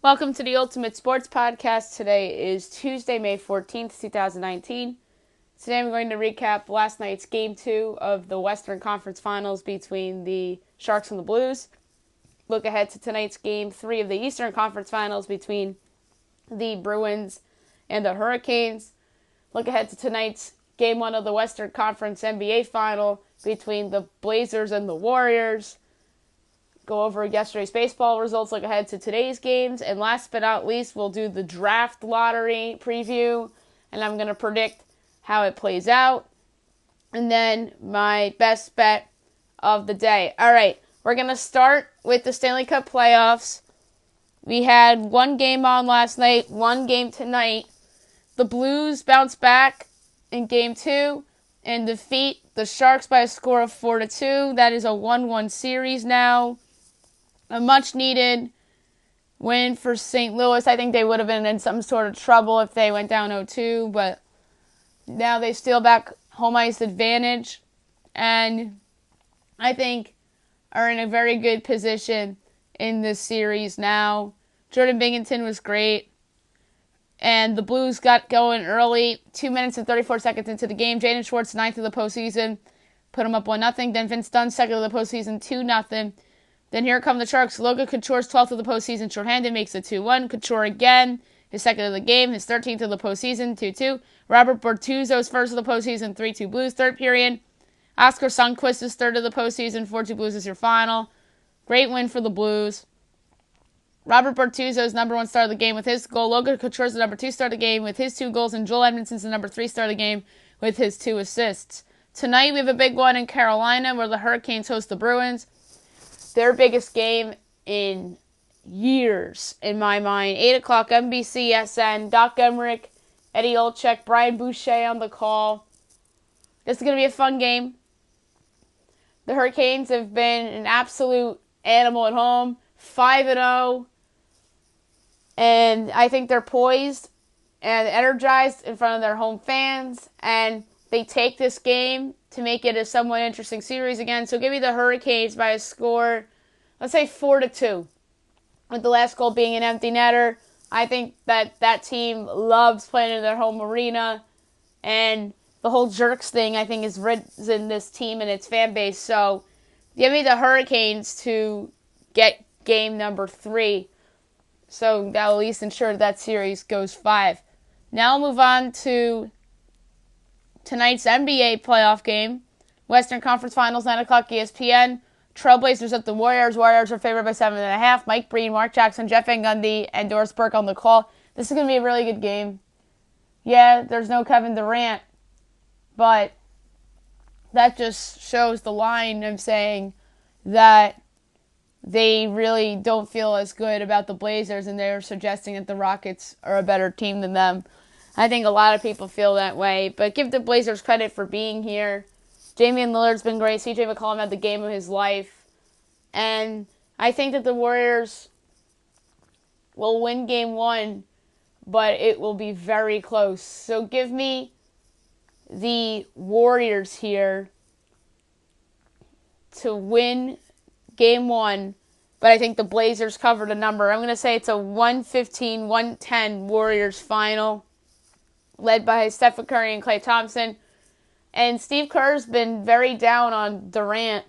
Welcome to the Ultimate Sports Podcast. Today is Tuesday, May 14th, 2019. Today I'm going to recap last night's Game 2 of the Western Conference Finals between the Sharks and the Blues. Look ahead to tonight's Game 3 of the Eastern Conference Finals between the Bruins and the Hurricanes. Look ahead to tonight's Game 1 of the Western Conference NBA Final between the Blazers and the Warriors. Go over yesterday's baseball results, look ahead to today's games, and last but not least, we'll do the draft lottery preview, and I'm going to predict how it plays out, and then my best bet of the day. All right, we're going to start with the Stanley Cup playoffs. We had one game on last night, one game tonight. The Blues bounced back in Game 2 and defeat the Sharks by a score of 4-2. That is a 1-1 series now. A much-needed win for St. Louis. I think they would have been in some sort of trouble if they went down 0-2, but now they steal back home ice advantage, and I think are in a very good position in this series now. Jordan Binnington was great, and the Blues got going early, 2 minutes and 34 seconds into the game. Jaden Schwartz, 9th of the postseason, put him up 1-0. Then Vince Dunn, 2nd of the postseason, 2-0. Then here come the Sharks. Logan Couture's 12th of the postseason, shorthanded, makes it 2-1. Couture again, his 2nd of the game, his 13th of the postseason, 2-2. Robert Bortuzzo's 1st of the postseason, 3-2 Blues, 3rd period. Oscar Sundqvist's 3rd of the postseason, 4-2 Blues is your final. Great win for the Blues. Robert Bortuzzo's number 1 star of the game with his goal. Logan Couture's the number 2 star of the game with his 2 goals. And Joel Edmondson's the number 3 star of the game with his 2 assists. Tonight we have a big one in Carolina where the Hurricanes host the Bruins. Their biggest game in years, in my mind. 8 o'clock, NBC, Doc Emmerich, Eddie Olczyk, Brian Boucher on the call. This is going to be a fun game. The Hurricanes have been an absolute animal at home, 5-0. And I think they're poised and energized in front of their home fans. And they take this game to make it a somewhat interesting series again. So give me the Hurricanes by a score, let's say 4-2, with the last goal being an empty netter. I think that team loves playing in their home arena, and the whole Jerks thing, I think, has risen this team and its fan base. So give me the Hurricanes to get game number 3. So that'll at least ensure that series goes 5. Now I'll move on to tonight's NBA playoff game. Western Conference Finals, 9 o'clock ESPN. Trailblazers at the Warriors. Warriors are favored by 7.5. Mike Breen, Mark Jackson, Jeff Van Gundy, and Doris Burke on the call. This is going to be a really good game. Yeah, there's no Kevin Durant, but that just shows the line of saying that they really don't feel as good about the Blazers, and they're suggesting that the Rockets are a better team than them. I think a lot of people feel that way, but give the Blazers credit for being here. Damian Lillard's been great. CJ McCollum had the game of his life. And I think that the Warriors will win game 1, but it will be very close. So give me the Warriors here to win game 1, but I think the Blazers covered a number. I'm going to say it's a 115-110 Warriors final, led by Stephen Curry and Klay Thompson. And Steve Kerr's been very down on Durant,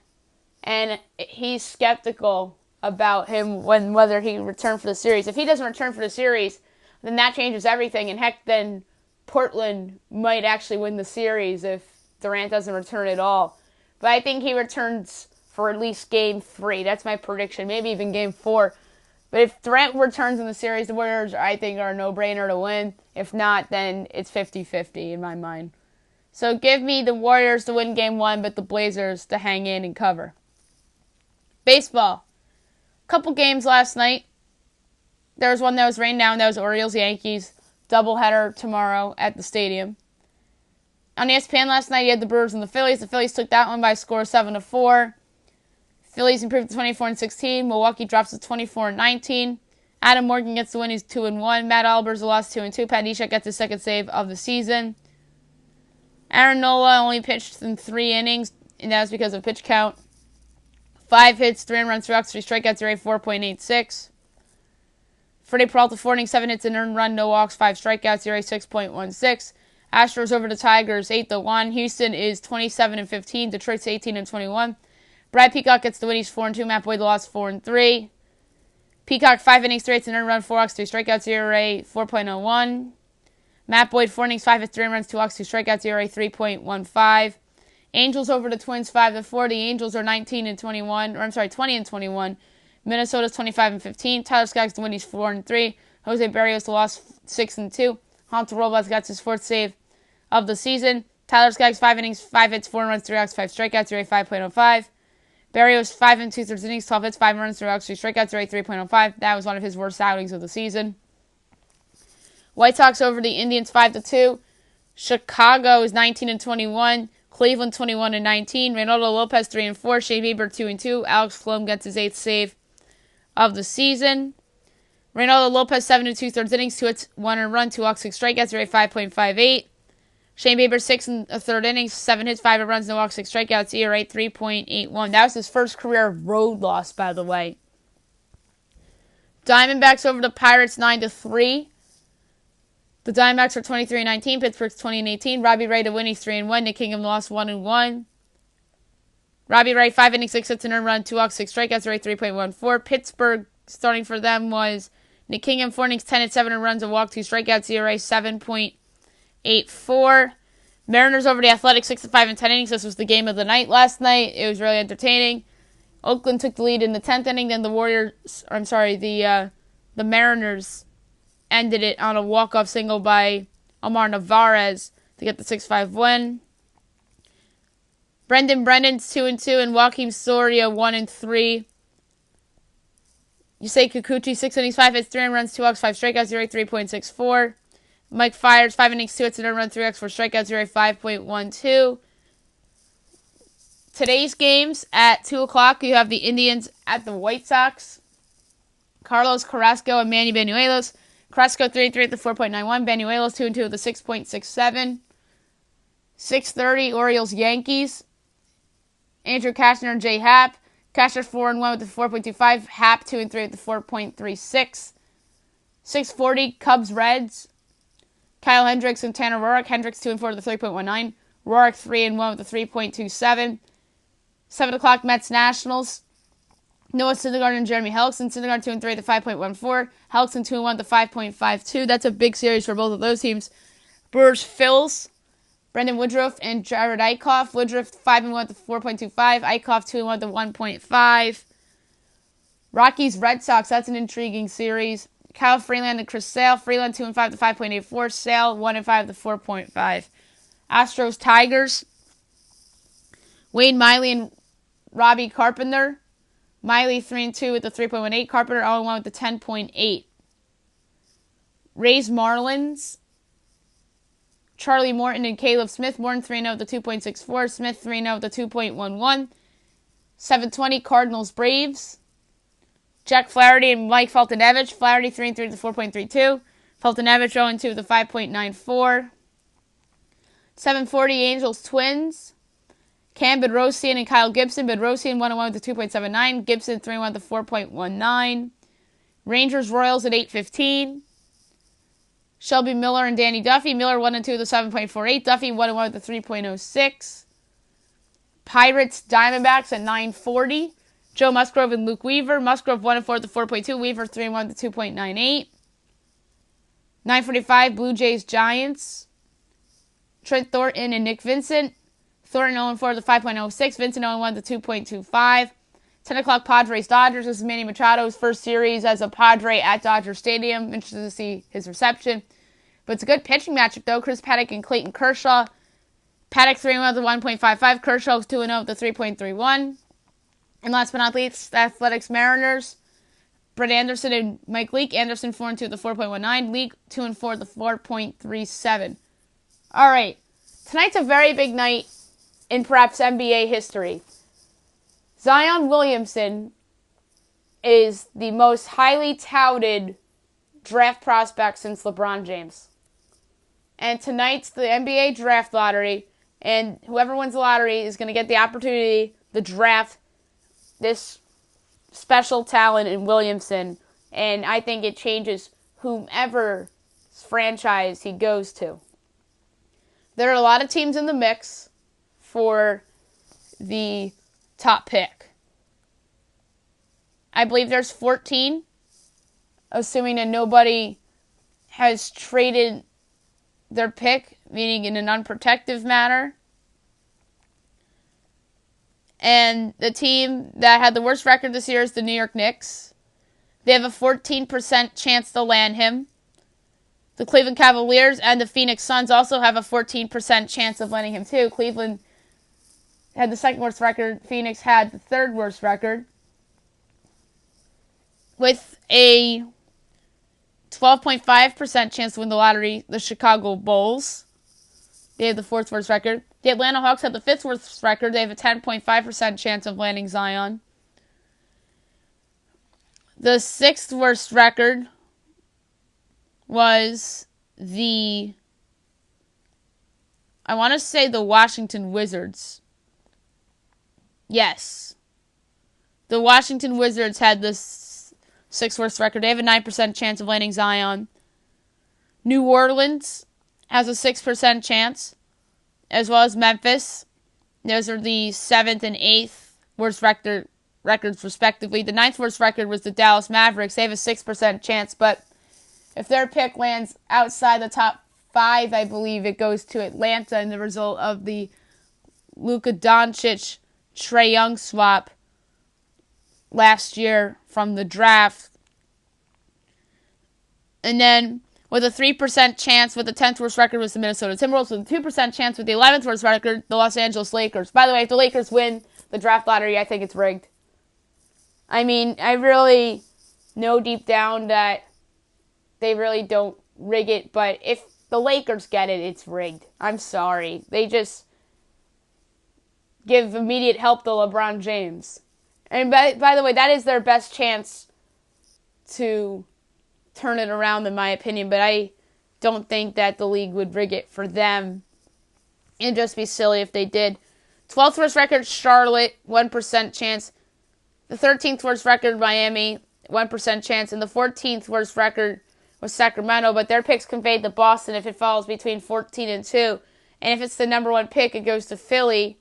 and he's skeptical about him whether he returned for the series. If he doesn't return for the series, then that changes everything. And heck, then Portland might actually win the series if Durant doesn't return at all. But I think he returns for at least game 3. That's my prediction. Maybe even game 4. But if Durant returns in the series, the Warriors, I think, are a no-brainer to win. If not, then it's 50-50 in my mind. So give me the Warriors to win game 1, but the Blazers to hang in and cover. Baseball. Couple games last night. There was one that was rained down. That was Orioles-Yankees. Doubleheader tomorrow at the stadium. On ESPN last night, you had the Brewers and the Phillies. The Phillies took that one by a score of 7-4. Phillies improved to 24-16. Milwaukee drops to 24-19. Adam Morgan gets the win. He's 2-1. Matt Albers lost 2-2. Pat Neshek gets his second save of the season. Aaron Nola only pitched in 3 innings, and that was because of pitch count. 5 hits, 3 runs, 3 walks, 3 strikeouts, rate 4.86. Freddie Peralta, 4 innings, 7 hits, an earned run, no walks, 5 strikeouts, ERA 6.16. Astros over the Tigers, 8-1. Houston is 27-15. Detroit's 18-21. Brad Peacock gets the win. He's 4-2. Matt Boyd lost 4-3. Peacock, 5 innings, 3 hits, an earned run, 4 walks, 2 strikeouts, ERA 4.01. Matt Boyd, 4 innings, 5 hits, 3 runs, 2 walks, 2 strikeouts, ERA 3.15. Angels over the Twins, 5-4. The Angels are 20-21. Minnesota's 25-15. Tyler Skaggs the win. He's 4-3. Jose Barrios lost 6-2. Hunter Robles got his 4th save of the season. Tyler Skaggs, 5 innings, 5 hits, 4 runs, 3 walks, 5 strikeouts, ERA 5.05. Barrios, 5 2/3 innings, 12 hits, 5 runs, 3 walks, 3 strikeouts, ERA 3.05. That was one of his worst outings of the season. White Sox over the Indians, 5-2. Chicago is 19-21. Cleveland 21-19. Reynaldo Lopez 3-4. Shane Bieber 2-2. Alex Colomé gets his 8th save of the season. Reynaldo Lopez 7 2/3 innings, 2 hits, 1 earned run, 2 walks, 6 strikeouts, ERA 5.58. Shane Bieber 6 1/3 innings, 7 hits, 5 earned runs, no walks, 6 strikeouts, ERA 3.81. That was his first career road loss, by the way. Diamondbacks over the Pirates 9-3. The Diamondbacks are 23-19. Pittsburgh's 20-18. Robbie Ray to win. He's 3-1. Nick Kingham lost 1-1. Robbie Ray 5 innings, 6 hits, an earned run, 2 walks, 6 strikeouts, ERA 3.14. Pittsburgh starting for them was Nick Kingham, 4 innings, 10 hits, 7 earned runs, a walk, 2 strikeouts, ERA 7.84. Mariners over the Athletics 6-5 in 10 innings. This was the game of the night last night. It was really entertaining. Oakland took the lead in the 10th inning. Then the Mariners ended it on a walk-off single by Omar Narvaez to get the 6-5 win. Brendan's 2-2 and Joakim Soria 1-3. Yusei Kikuchi 6 innings, 5 hits, 3 runs, 2 walks, 5 strikeouts, ERA 3.64. Mike Fiers 5 innings, 2 hits, an earned run, 3 walks, 4 strikeouts, ERA 5.12. Today's games at 2 o'clock, you have the Indians at the White Sox. Carlos Carrasco and Manny Banuelos. Carrasco 3-3 at the 4.91. Banuelos 2-2 at the 6.67. 6:30 Orioles Yankees. Andrew Kashner and Jay Happ. Kashner 4-1 with the 4.25. Happ 2-3 at the 4.36. 6:40 Cubs Reds. Kyle Hendricks and Tanner Roark. Hendricks 2-4 at the 3.19. Roark 3-1 with the 3.27. 7 o'clock Mets Nationals. Noah Syndergaard and Jeremy Hellickson. Syndergaard 2-3 at the 5.14. Hellickson 2-1 at the 5.52. That's a big series for both of those teams. Brewers Phils. Brendan Woodruff and Jared Eichhoff. Woodruff 5-1 at the 4.25. Eichhoff 2-1 at the 1.5. Rockies Red Sox. That's an intriguing series. Kyle Freeland and Chris Sale. Freeland 2-5 at the 5.84. Sale 1-5 at the 4.5. Astros Tigers. Wade Miley and Robbie Carpenter. Miley 3-2 with the 3.18. Carpenter 0-1 with the 10.8. Rays Marlins. Charlie Morton and Caleb Smith. Morton 3-0 with the 2.64. Smith 3-0 with the 2.11. 7:20 Cardinals Braves. Jack Flaherty and Mike Feltonevich. Flaherty 3-3 with the 4.32. Feltonevich 0-2 with the 5.94. 7:40 Angels Twins. Cam Bedrosian and Kyle Gibson. Bedrosian 1-1 with the 2.79. Gibson 3-1 with the 4.19. Rangers Royals at 8:15. Shelby Miller and Danny Duffy. Miller 1-2 with the 7.48. Duffy 1-1 with the 3.06. Pirates Diamondbacks at 9:40. Joe Musgrove and Luke Weaver. Musgrove 1-4 with the 4.2. Weaver 3-1 with the 2.98. 9:45 Blue Jays Giants. Trent Thornton and Nick Vincent. Thornton 0-4 with the 5.06. Vincent 0-1 with the 2.25. 10 o'clock Padres Dodgers. This is Manny Machado's first series as a Padre at Dodger Stadium. Interested to see his reception. But it's a good pitching matchup, though. Chris Paddock and Clayton Kershaw. Paddock 3-1 with the 1.55. Kershaw 2-0 with the 3.31. And last but not least, the Athletics Mariners. Brett Anderson and Mike Leake. Anderson 4-2 with the 4.19. Leake 2-4 with the 4.37. All right. Tonight's a very big night in perhaps NBA history. Zion Williamson is the most highly touted draft prospect since LeBron James. And tonight's the NBA draft lottery, and whoever wins the lottery is going to get the opportunity to draft this special talent in Williamson And I think it changes whomever franchise he goes to. There are a lot of teams in the mix for the top pick. I believe there's 14, assuming that nobody has traded their pick, meaning in an unprotected manner. And the team that had the worst record this year is the New York Knicks. They have a 14% chance to land him. The Cleveland Cavaliers and the Phoenix Suns also have a 14% chance of landing him too. Cleveland had the second worst record. Phoenix had the third worst record. With a 12.5% chance to win the lottery, the Chicago Bulls. They have the fourth worst record. The Atlanta Hawks have the fifth worst record. They have a 10.5% chance of landing Zion. The sixth worst record was the Washington Wizards. Yes. The Washington Wizards had the sixth worst record. They have a 9% chance of landing Zion. New Orleans has a 6% chance, as well as Memphis. Those are the 7th and 8th worst records, respectively. The 9th worst record was the Dallas Mavericks. They have a 6% chance, but if their pick lands outside the top 5, I believe it goes to Atlanta in the result of the Luka Doncic-Trae Young swap last year from the draft. And then with a 3% chance, with the 10th worst record was the Minnesota Timberwolves. With a 2% chance, with the 11th worst record, the Los Angeles Lakers. By the way, if the Lakers win the draft lottery, I think it's rigged. I mean, I really know deep down that they really don't rig it, but if the Lakers get it, it's rigged. I'm sorry. They just give immediate help to LeBron James. And by the way, that is their best chance to turn it around, in my opinion, but I don't think that the league would rig it for them. It'd just be silly if they did. 12th worst record, Charlotte, 1% chance. The 13th worst record, Miami, 1% chance. And the 14th worst record was Sacramento, but their picks conveyed to Boston if it falls between 14 and 2. And if it's the number 1 pick, it goes to Philly.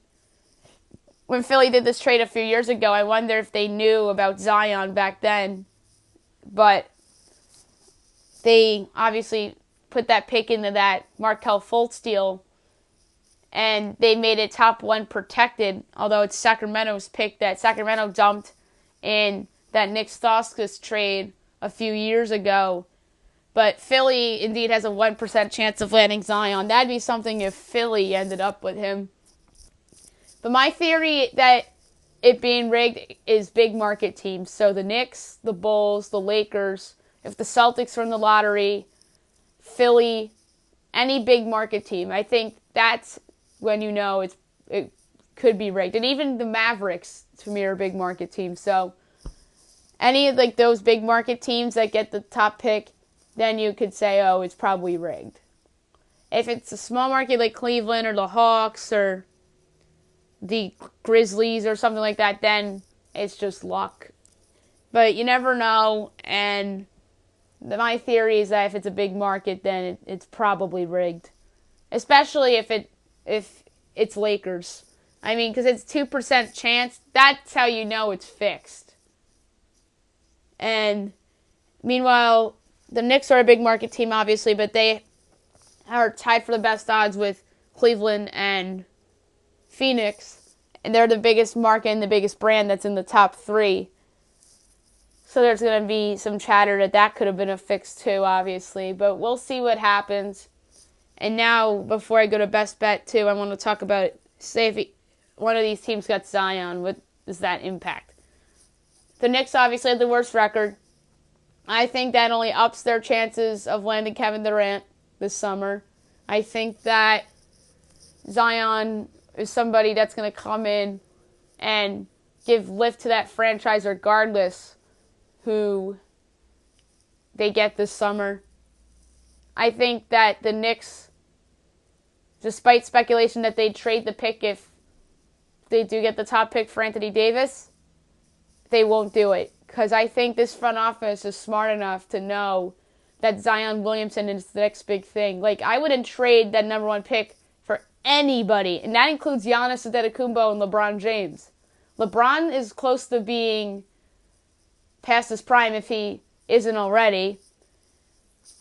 When Philly did this trade a few years ago, I wonder if they knew about Zion back then. But they obviously put that pick into that Markelle Fultz deal, and they made it top 1 protected, although it's Sacramento's pick that Sacramento dumped in that Nick Stauskas trade a few years ago. But Philly indeed has a 1% chance of landing Zion. That'd be something if Philly ended up with him. But my theory that it being rigged is big market teams. So the Knicks, the Bulls, the Lakers, if the Celtics are in the lottery, Philly, any big market team. I think that's when you know it could be rigged. And even the Mavericks, to me, are a big market team. So any of like those big market teams that get the top pick, then you could say, oh, it's probably rigged. If it's a small market like Cleveland or the Hawks or the Grizzlies or something like that, then it's just luck. But you never know, and my theory is that if it's a big market, then it's probably rigged. Especially if it's Lakers. I mean, because it's 2% chance, that's how you know it's fixed. And meanwhile, the Knicks are a big market team, obviously, but they are tied for the best odds with Cleveland and Phoenix. And they're the biggest market and the biggest brand that's in the top 3. So there's going to be some chatter that could have been a fix too, obviously. But we'll see what happens. And now, before I go to best bet too, I want to talk about, say if one of these teams got Zion, what does that impact? The Knicks obviously have the worst record. I think that only ups their chances of landing Kevin Durant this summer. I think that Zion is somebody that's going to come in and give lift to that franchise regardless who they get this summer. I think that the Knicks, despite speculation that they'd trade the pick if they do get the top pick for Anthony Davis, they won't do it. because I think this front office is smart enough to know that Zion Williamson is the next big thing. Like, I wouldn't trade that number 1 pick for anybody, and that includes Giannis Antetokounmpo and LeBron James. LeBron is close to being past his prime if he isn't already.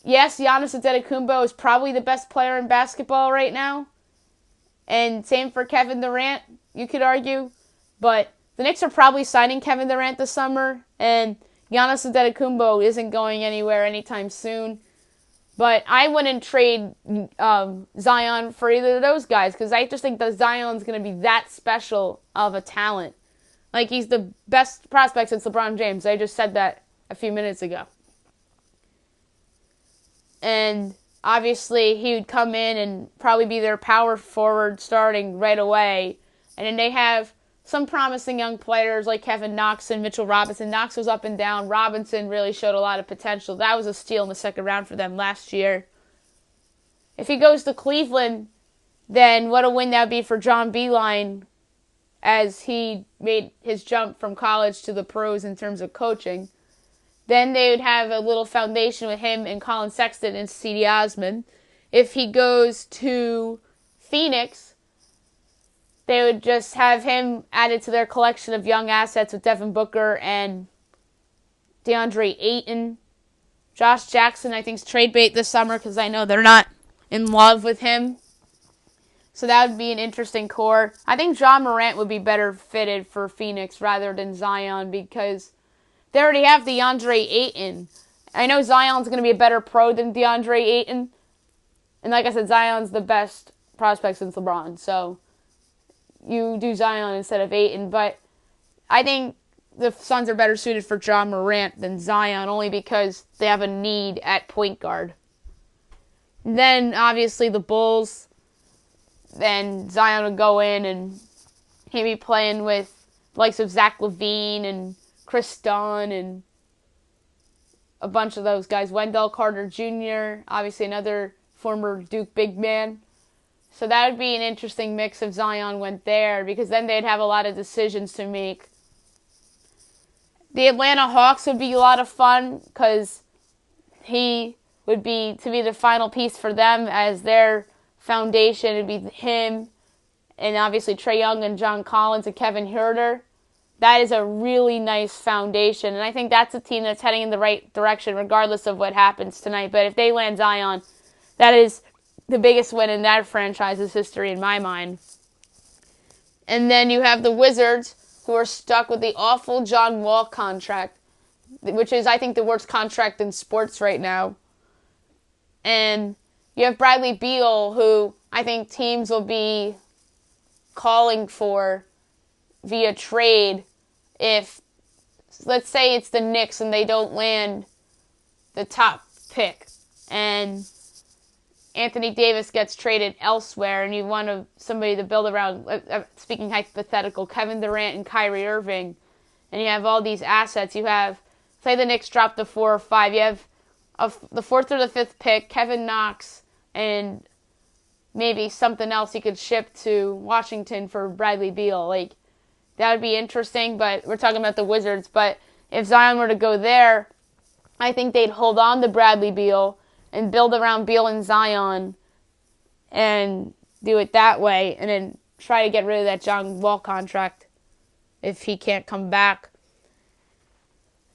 Yes, Giannis Antetokounmpo is probably the best player in basketball right now, and same for Kevin Durant, you could argue, but the Knicks are probably signing Kevin Durant this summer, and Giannis Antetokounmpo isn't going anywhere anytime soon. But I wouldn't trade Zion for either of those guys, because I just think that Zion's going to be that special of a talent. Like, he's the best prospect since LeBron James. I just said that a few minutes ago. And obviously, he would come in and probably be their power forward starting right away. And then they have some promising young players like Kevin Knox and Mitchell Robinson. Knox was up and down. Robinson really showed a lot of potential. That was a steal in the second round for them last year. If he goes to Cleveland, then what a win that would be for John Beilein, as he made his jump from college to the pros in terms of coaching. Then they would have a little foundation with him and Colin Sexton and C.D. Osman. If he goes to Phoenix, they would just have him added to their collection of young assets with Devin Booker and DeAndre Ayton. Josh Jackson, I think, is trade bait this summer because I know they're not in love with him. So that would be an interesting core. I think John Morant would be better fitted for Phoenix rather than Zion because they already have DeAndre Ayton. I know Zion's going to be a better pro than DeAndre Ayton. And like I said, Zion's the best prospect since LeBron. So you do Zion instead of Ayton. But I think the Suns are better suited for John Morant than Zion only because they have a need at point guard. And then, obviously, the Bulls. Then Zion would go in and he'd be playing with the likes of Zach LaVine and Chris Dunn and a bunch of those guys. Wendell Carter Jr., obviously another former Duke big man. So that would be an interesting mix if Zion went there because then they'd have a lot of decisions to make. The Atlanta Hawks would be a lot of fun because he would be to be the final piece for them as their foundation. It'd be him and obviously Trae Young and John Collins and Kevin Huerter. That is a really nice foundation, and I think that's a team that's heading in the right direction regardless of what happens tonight. But if they land Zion, that is the biggest win in that franchise's history in my mind. And then you have the Wizards, who are stuck with the awful John Wall contract, which is, I think, the worst contract in sports right now. And you have Bradley Beal, who I think teams will be calling for via trade if, let's say it's the Knicks and they don't land the top pick and Anthony Davis gets traded elsewhere and you want somebody to build around, speaking hypothetical, Kevin Durant and Kyrie Irving, and you have all these assets. You have, say the Knicks drop the 4 or 5, you have the 4th or the 5th pick, Kevin Knox, and maybe something else you could ship to Washington for Bradley Beal. Like, that would be interesting, but we're talking about the Wizards. But if Zion were to go there, I think they'd hold on to Bradley Beal and build around Beal and Zion and do it that way and then try to get rid of that John Wall contract if he can't come back.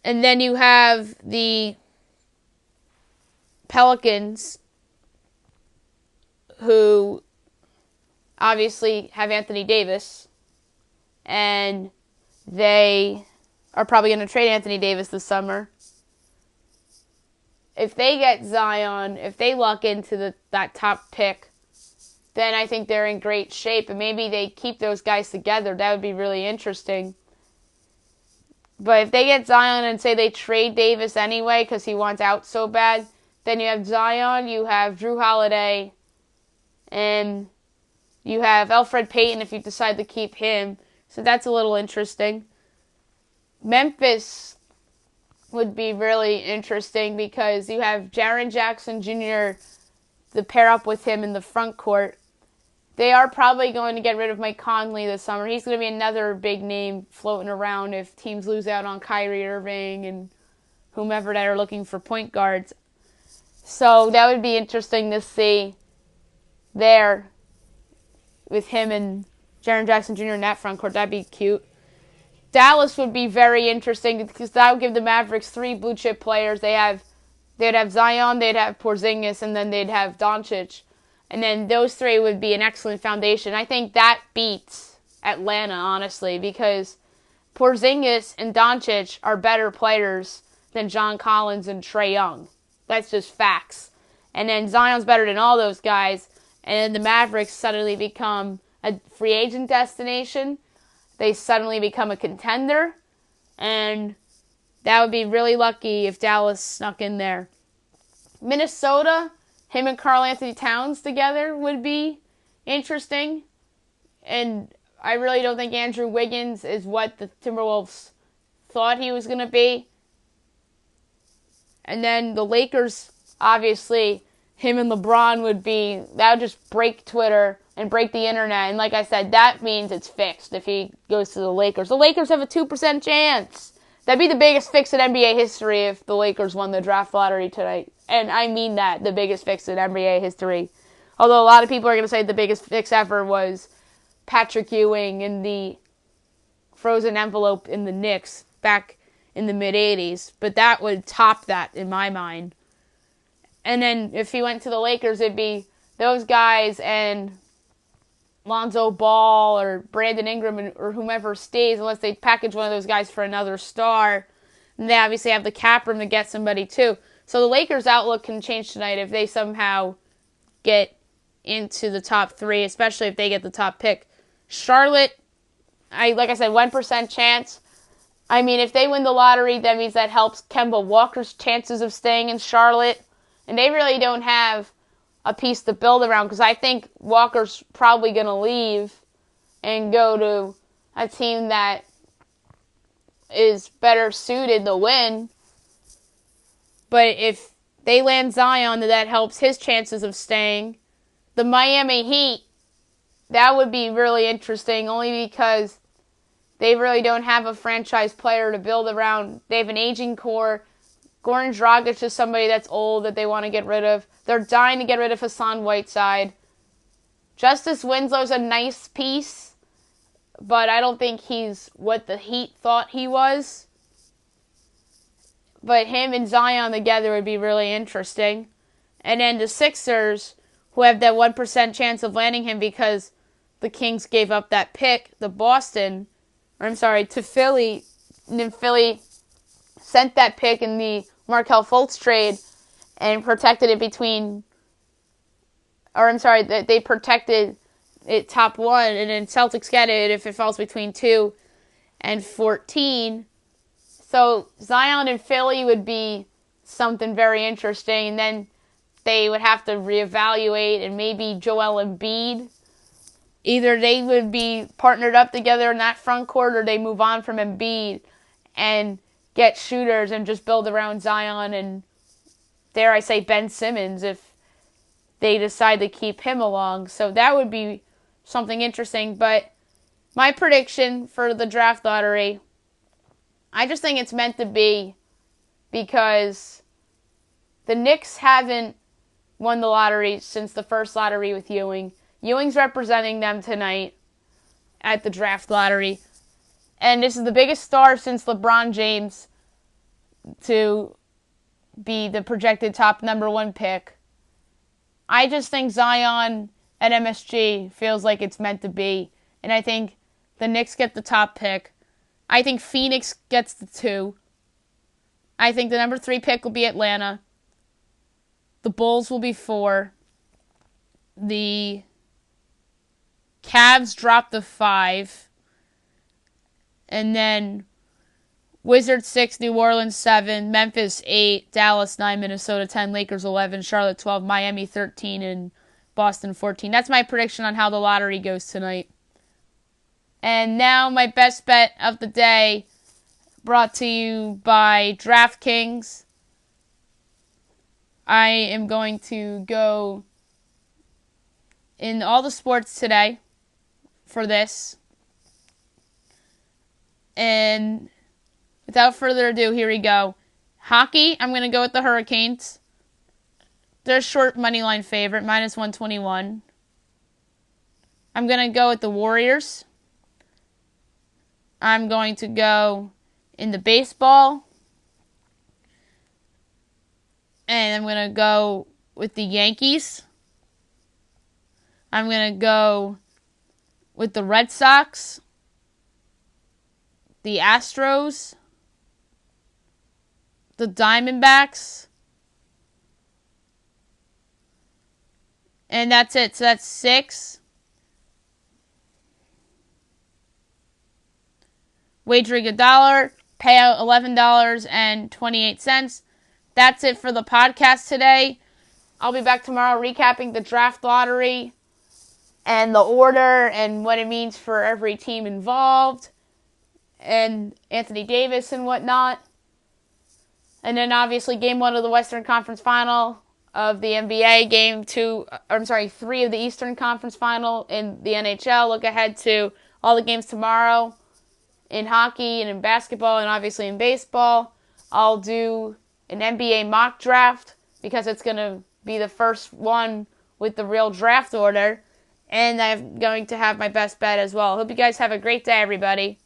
And then you have the Pelicans, who obviously have Anthony Davis, and they are probably going to trade Anthony Davis this summer. If they get Zion, if they luck into that top pick, then I think they're in great shape, and maybe they keep those guys together. That would be really interesting. But if they get Zion and say they trade Davis anyway because he wants out so bad, then you have Zion, you have Drew Holiday, and you have Elfrid Payton if you decide to keep him. So that's a little interesting. Memphis would be really interesting because you have Jaren Jackson Jr. to pair up with him in the front court. they are probably going to get rid of Mike Conley this summer. He's going to be another big name floating around if teams lose out on Kyrie Irving and whomever that are looking for point guards. So that would be interesting to see there with him and Jaren Jackson Jr. in that front court. That'd be cute. Dallas would be very interesting because that would give the Mavericks 3 blue chip players. They'd have Zion, they'd have Porzingis, and then they'd have Doncic. And then those 3 would be an excellent foundation. I think that beats Atlanta, honestly, because Porzingis and Doncic are better players than John Collins and Trae Young. That's just facts. And then Zion's better than all those guys. And then the Mavericks suddenly become a free agent destination. They suddenly become a contender. And that would be really lucky if Dallas snuck in there. Minnesota, him and Karl Anthony Towns together would be interesting. And I really don't think Andrew Wiggins is what the Timberwolves thought he was going to be. And then the Lakers, obviously, him and LeBron that would just break Twitter and break the internet. And like I said, that means it's fixed if he goes to the Lakers. The Lakers have a 2% chance. That'd be the biggest fix in NBA history if the Lakers won the draft lottery tonight. And I mean that, the biggest fix in NBA history. Although a lot of people are going to say the biggest fix ever was Patrick Ewing in the frozen envelope in the Knicks back in the mid-'80s. But that would top that in my mind. And then if he went to the Lakers, it'd be those guys and Lonzo Ball or Brandon Ingram or whomever stays, unless they package one of those guys for another star. And they obviously have the cap room to get somebody too. So the Lakers' outlook can change tonight if they somehow get into the top 3, especially if they get the top pick. Charlotte, like I said, 1% chance. I mean, if they win the lottery, that means that helps Kemba Walker's chances of staying in Charlotte. And they really don't have a piece to build around because I think Walker's probably going to leave and go to a team that is better suited to win. But if they land Zion, that helps his chances of staying. The Miami Heat, that would be really interesting only because they really don't have a franchise player to build around. They have an aging core. Goran Dragic is somebody that's old that they want to get rid of. They're dying to get rid of Hassan Whiteside. Justice Winslow's a nice piece, but I don't think he's what the Heat thought he was. But him and Zion together would be really interesting. And then the Sixers, who have that 1% chance of landing him because the Kings gave up that pick, to Philly. And then Philly sent that pick in the Markelle Fultz trade and protected it they protected it top 1, and then Celtics get it if it falls between 2 and 14. So Zion and Philly would be something very interesting, and then they would have to reevaluate, and maybe Joel Embiid. Either they would be partnered up together in that front court, or they move on from Embiid and get shooters and just build around Zion and, dare I say, Ben Simmons if they decide to keep him along. So that would be something interesting. But my prediction for the draft lottery, I just think it's meant to be because the Knicks haven't won the lottery since the first lottery with Ewing. Ewing's representing them tonight at the draft lottery. And this is the biggest star since LeBron James to be the projected top number 1 pick. I just think Zion at MSG feels like it's meant to be. And I think the Knicks get the top pick. I think Phoenix gets the 2. I think the number 3 pick will be Atlanta. The Bulls will be 4. The Cavs drop the 5. And then Wizards 6, New Orleans 7, Memphis 8, Dallas 9, Minnesota 10, Lakers 11, Charlotte 12, Miami 13, and Boston 14. That's my prediction on how the lottery goes tonight. And now my best bet of the day, brought to you by DraftKings. I am going to go in all the sports today for this. And without further ado, here we go. Hockey, I'm going to go with the Hurricanes. They're a short money line favorite, minus 121. I'm going to go with the Warriors. I'm going to go in the baseball. And I'm going to go with the Yankees. I'm going to go with the Red Sox, the Astros, the Diamondbacks, and that's it. So that's 6. Wagering $1, pay out $11.28. That's it for the podcast today. I'll be back tomorrow recapping the draft lottery and the order and what it means for every team involved and Anthony Davis and whatnot. And then obviously Game 1 of the Western Conference Final of the NBA, 3 of the Eastern Conference Final in the NHL. Look ahead to all the games tomorrow in hockey and in basketball and obviously in baseball. I'll do an NBA mock draft because it's going to be the first one with the real draft order. And I'm going to have my best bet as well. Hope you guys have a great day, everybody.